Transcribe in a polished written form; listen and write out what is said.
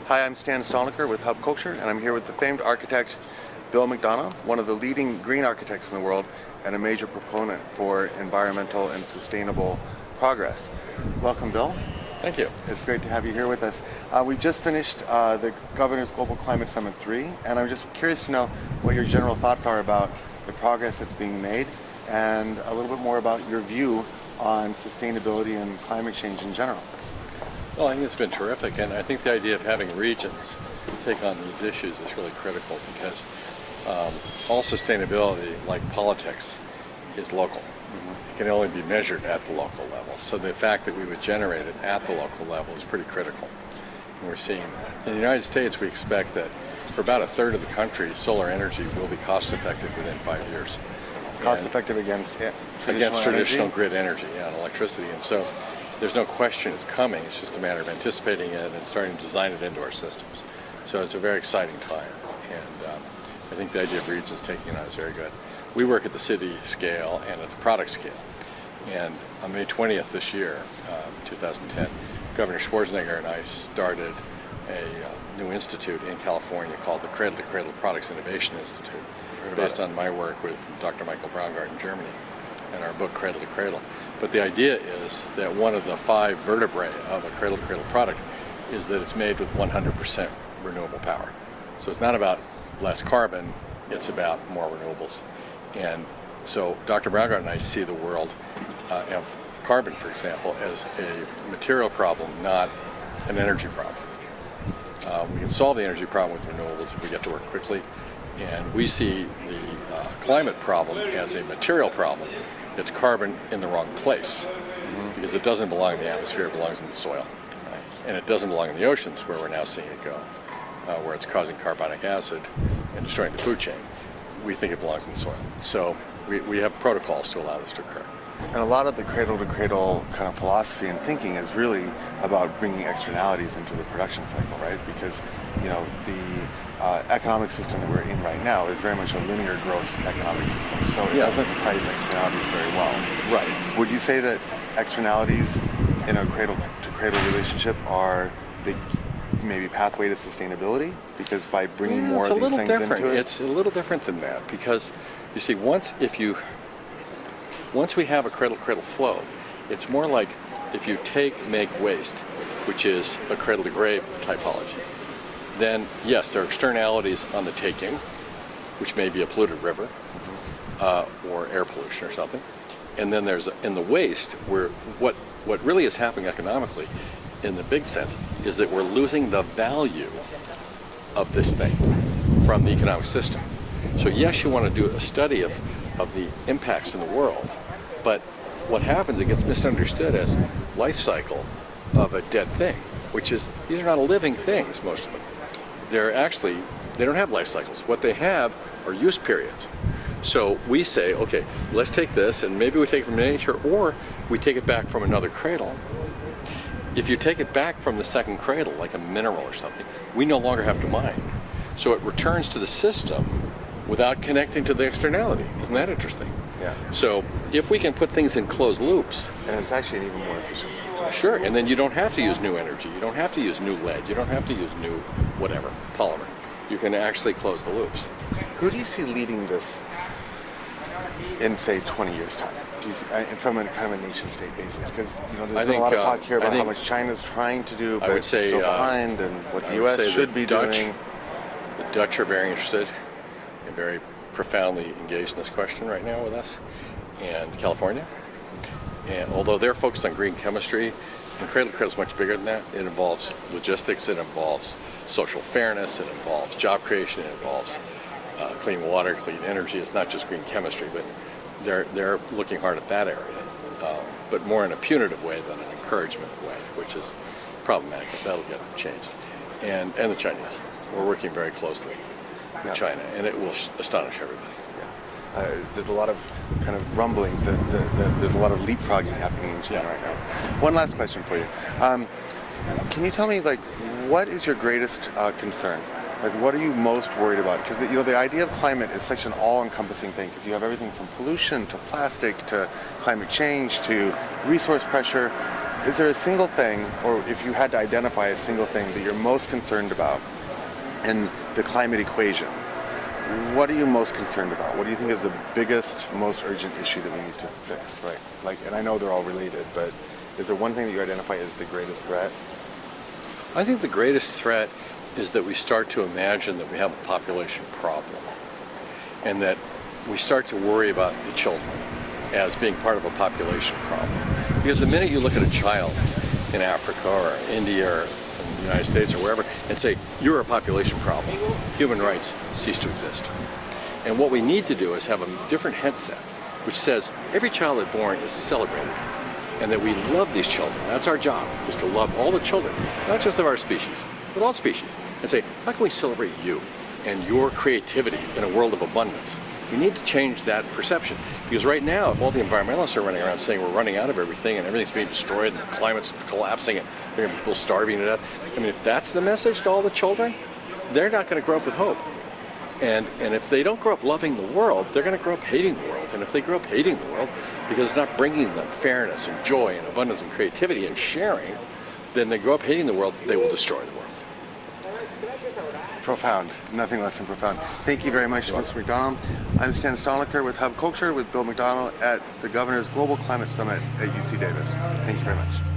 Hi, I'm Stan Stalnaker with Hub Culture, and I'm here with the famed architect Bill McDonough, one of the leading green architects in the world and a major proponent for environmental and sustainable progress. Welcome, Bill. Thank you. It's great to have you here with us. We've just finished the Governor's Global Climate Summit 3, and I'm just curious to know what your general thoughts are about the progress that's being made and a little bit more about your view on sustainability and climate change in general. Well, I think it's been terrific, and I think the idea of having regions take on these issues is really critical because all sustainability, like politics, is local. It can only be measured at the local level. So the fact that we would generate it at the local level is pretty critical. And we're seeing that. In the United States, we expect that for about a third of the country, solar energy will be cost effective within 5 years. Cost effective against traditional grid energy, and electricity. And so there's no question it's coming. It's just a matter of anticipating it and starting to design it into our systems. So it's a very exciting time. And I think the idea of regions taking it on is very good. We work at the city scale and at the product scale. And on May 20th this year, 2010, Governor Schwarzenegger and I started a new institute in California called the Cradle Products Innovation Institute, based on my work with Dr. Michael Braungart in Germany and our book Cradle to Cradle. But the idea is that one of the 5 vertebrae of a cradle-to-cradle product is that it's made with 100% renewable power. So it's not about less carbon, it's about more renewables. And so Dr. Braungart and I see the world of carbon, for example, as a material problem, not an energy problem. We can solve the energy problem with renewables if we get to work quickly. And we see the climate problem as a material problem. It's carbon in the wrong place because it doesn't belong in the atmosphere, it belongs in the soil. And it doesn't belong in the oceans where we're now seeing it go, where it's causing carbonic acid and destroying the food chain. We think it belongs in the soil. So we have protocols to allow this to occur. And a lot of the cradle-to-cradle kind of philosophy and thinking is really about bringing externalities into the production cycle, right? Because, you know, the economic system that we're in right now is very much a linear growth economic system, so it doesn't price externalities very well. Right. Would you say that externalities in a cradle-to-cradle relationship are the maybe pathway to sustainability? Because by bringing more of these things into it? It's a little different than that because, you see, once we have a cradle-to-cradle flow, it's more like if you make waste, which is a cradle-to-grave typology, then yes, there are externalities on the taking, which may be a polluted river or air pollution or something. And then there's in the waste where what really is happening economically in the big sense is that we're losing the value of this thing from the economic system. So yes, you want to do a study of the impacts in the world, but what happens, it gets misunderstood as life cycle of a dead thing, which is these are not living things, most of them. They don't have life cycles. What they have are use periods. So we say, okay, let's take this and maybe we take it from nature or we take it back from another cradle. If you take it back from the second cradle, like a mineral or something, we no longer have to mine. So it returns to the system without connecting to the externality. Isn't that interesting? Yeah. So if we can put things in closed loops. And it's actually an even more efficient system. Sure, and then you don't have to use new energy. You don't have to use new lead. You don't have to use new whatever, polymer. You can actually close the loops. Who do you see leading this in, say, 20 years' time? Do you see, from a kind of a nation-state basis? Because there's been a lot of talk here about how much China's trying to do, but still behind, and what the U.S. should be doing. The Dutch are very interested and very profoundly engaged in this question right now with us, and California. And although they're focused on green chemistry, and Cradle is much bigger than that. It involves logistics, it involves social fairness, it involves job creation, it involves clean water, clean energy. It's not just green chemistry, but they're looking hard at that area, but more in a punitive way than an encouragement way, which is problematic. That'll get changed. And the Chinese. We're working very closely with China, and it will astonish everybody. There's a lot of kind of rumblings that there's a lot of leapfrogging happening in China right now. One last question for you. Can you tell me, like, what is your greatest concern? Like, what are you most worried about? Because the idea of climate is such an all-encompassing thing, because you have everything from pollution to plastic to climate change to resource pressure. is there a single thing, or if you had to identify a single thing that you're most concerned about in the climate equation, what are you most concerned about? What do you think is the biggest, most urgent issue that we need to fix? Right? Like, and I know they're all related, but is there one thing that you identify as the greatest threat? I think the greatest threat is that we start to imagine that we have a population problem, and that we start to worry about the children as being part of a population problem. Because the minute you look at a child in Africa or India or in the United States or wherever and say, you're a population problem, human rights cease to exist. And what we need to do is have a different headset which says every child that's born is celebrated, and that we love these children. That's our job, is to love all the children, not just of our species, but all species, and say, how can we celebrate you and your creativity in a world of abundance? We need to change that perception, because right now, if all the environmentalists are running around saying we're running out of everything and everything's being destroyed and the climate's collapsing and there are going to be people starving to death, I mean, if that's the message to all the children, they're not going to grow up with hope. And if they don't grow up loving the world, they're going to grow up hating the world. And if they grow up hating the world because it's not bringing them fairness and joy and abundance and creativity and sharing, then they grow up hating the world, they will destroy the world. Profound. Nothing less than profound. Thank you very much, Mr. McDonough. I'm Stan Stalnaker with Hub Culture with Bill McDonough at the Governor's Global Climate Summit at UC Davis. Thank you very much.